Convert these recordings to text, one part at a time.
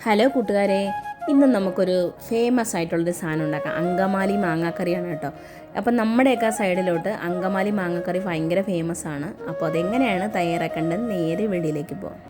Hello കൂട്ടുകാരെ, ഇന്ന് നമുക്കൊരു ഫേമസ് ആയിട്ടുള്ളൊരു സാധനം ഉണ്ടാക്കാം. അങ്കമാലി മാങ്ങാക്കറിയാണ് കേട്ടോ. അപ്പം നമ്മുടെയൊക്കെ സൈഡിലോട്ട് അങ്കമാലി മാങ്ങാക്കറി ഭയങ്കര ഫേമസ് ആണ്. അപ്പോൾ അതെങ്ങനെയാണ് തയ്യാറാക്കേണ്ടത് നേരെ വീഡിയോയിലേക്ക് പോകാം.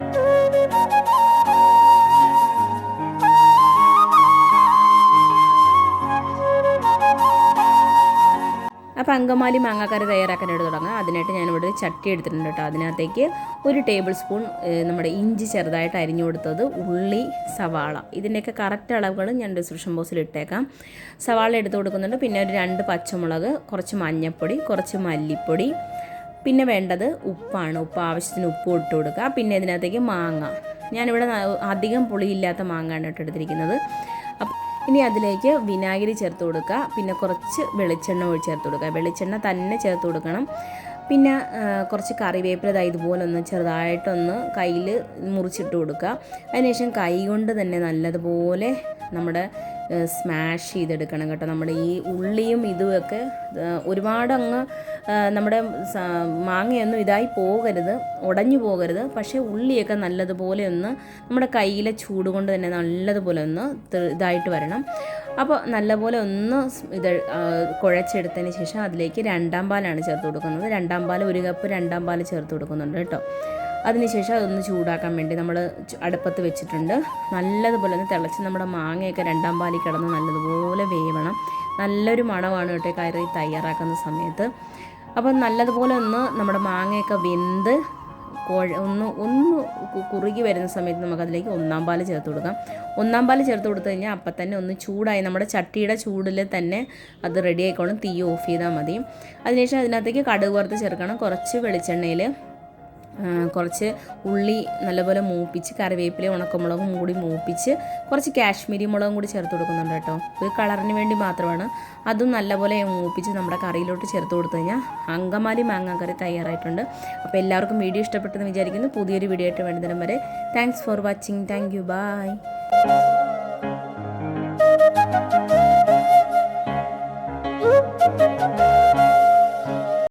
അപ്പോൾ അങ്കമാലി മാങ്ങാക്കറി തയ്യാറാക്കാനായിട്ട് തുടങ്ങാം. അതിനായിട്ട് ഞാനിവിടെ ഒരു ചട്ടി എടുത്തിട്ടുണ്ട് കേട്ടോ. അതിനകത്തേക്ക് 1 ടേബിൾ സ്പൂൺ നമ്മുടെ ഇഞ്ചി ചെറുതായിട്ട് അരിഞ്ഞു കൊടുത്തത്, ഉള്ളി, സവാള, ഇതിൻ്റെയൊക്കെ കറക്റ്റ് അളവുകൾ ഞാൻ ഡിസ്ക്രിപ്ഷൻ ബോക്സിൽ ഇട്ടേക്കാം. സവാള എടുത്ത് കൊടുക്കുന്നുണ്ട്. പിന്നെ ഒരു 2 പച്ചമുളക്, കുറച്ച് മഞ്ഞൾപ്പൊടി, കുറച്ച് മല്ലിപ്പൊടി, പിന്നെ വേണ്ടത് ഉപ്പാണ്. ഉപ്പ് ആവശ്യത്തിന് ഉപ്പ് ഇട്ട് കൊടുക്കുക. പിന്നെ ഇതിനകത്തേക്ക് മാങ്ങ, ഞാനിവിടെ അധികം പുളിയില്ലാത്ത മാങ്ങയാണ് എടുത്തിരിക്കുന്നത്. ഇനി അതിലേക്ക് വിനാഗിരി ചേർത്ത് കൊടുക്കുക. പിന്നെ കുറച്ച് വെളിച്ചെണ്ണ ചേർത്ത് കൊടുക്കുക. വെളിച്ചെണ്ണ തന്നെ ചേർത്ത് കൊടുക്കണം. പിന്നെ കുറച്ച് കറിവേപ്പില ഇതുപോലെ ഒന്ന് ചെറുതായിട്ടൊന്ന് കയ്യിൽ മുറിച്ചിട്ട് കൊടുക്കുക. അതിനുശേഷം കൈ കൊണ്ട് തന്നെ നല്ലതുപോലെ നമ്മുടെ സ്മാഷ് ചെയ്തെടുക്കണം കേട്ടോ. നമ്മുടെ ഈ ഉള്ളിയും ഇതുമൊക്കെ ഒരുപാട് അങ്ങ് നമ്മുടെ മാങ്ങയൊന്നും ഇതായി പോകരുത്, ഉടഞ്ഞു പോകരുത്. പക്ഷേ ഉള്ളിയൊക്കെ നല്ലതുപോലെ ഒന്ന് നമ്മുടെ കയ്യിലെ ചൂട് കൊണ്ട് തന്നെ നല്ലതുപോലെ ഒന്ന് ഇതായിട്ട് വരണം. അപ്പോൾ നല്ലപോലെ ഒന്ന് ഇത് കുഴച്ചെടുത്തതിന് ശേഷം അതിലേക്ക് 2-ാം പാലാണ് ചേർത്ത് കൊടുക്കുന്നത്. 2-ാം പാൽ 1 കപ്പ് 2-ാം പാൽ ചേർത്ത് കൊടുക്കുന്നുണ്ട് കേട്ടോ. അതിനുശേഷം അതൊന്ന് ചൂടാക്കാൻ വേണ്ടി നമ്മൾ അടുപ്പത്ത് വെച്ചിട്ടുണ്ട്. നല്ലതുപോലെ ഒന്ന് തിളച്ച് നമ്മുടെ മാങ്ങയൊക്കെ 2-ാം പാലിൽ കിടന്ന് നല്ലതുപോലെ വേവണം. നല്ലൊരു മണമാണ് കേട്ടോ കറി തയ്യാറാക്കുന്ന സമയത്ത്. അപ്പം നല്ലതുപോലെ ഒന്ന് നമ്മുടെ മാങ്ങയൊക്കെ വെന്ത് ഒന്ന് കുറുകി വരുന്ന സമയത്ത് നമുക്കതിലേക്ക് 1-ാം പാൽ ചേർത്ത് കൊടുക്കാം. 1-ാം പാൽ ചേർത്ത് കൊടുത്തു കഴിഞ്ഞാൽ അപ്പം തന്നെ ഒന്ന് ചൂടായി നമ്മുടെ ചട്ടിയുടെ ചൂടിൽ തന്നെ അത് റെഡി ആയിക്കോളും. തീ ഓഫ് ചെയ്താൽ മതി. അതിനുശേഷം അതിനകത്തേക്ക് കടുക് വറുത്ത് ചേർക്കണം. കുറച്ച് വെളിച്ചെണ്ണയിൽ കുറച്ച് ഉള്ളി നല്ലപോലെ മൂപ്പിച്ച്, കറിവേപ്പിലയും ഉണക്കമുളകും കൂടി മൂപ്പിച്ച്, കുറച്ച് കാശ്മീരി മുളകും കൂടി ചേർത്ത് കൊടുക്കുന്നുണ്ട് കേട്ടോ. ഒരു കളറിന് വേണ്ടി മാത്രമാണ്. അതും നല്ലപോലെ മൂപ്പിച്ച് നമ്മുടെ കറിയിലോട്ട് ചേർത്ത് കൊടുത്തു കഴിഞ്ഞാൽ അങ്കമാലി മാങ്ങാക്കറി തയ്യാറായിട്ടുണ്ട്. അപ്പോൾ എല്ലാവർക്കും വീഡിയോ ഇഷ്ടപ്പെട്ടെന്ന് വിചാരിക്കുന്നു. പുതിയൊരു വീഡിയോ ആയിട്ട് വേണ്ടുന്നതിനും വരെ thanks for watching. Thank you. By.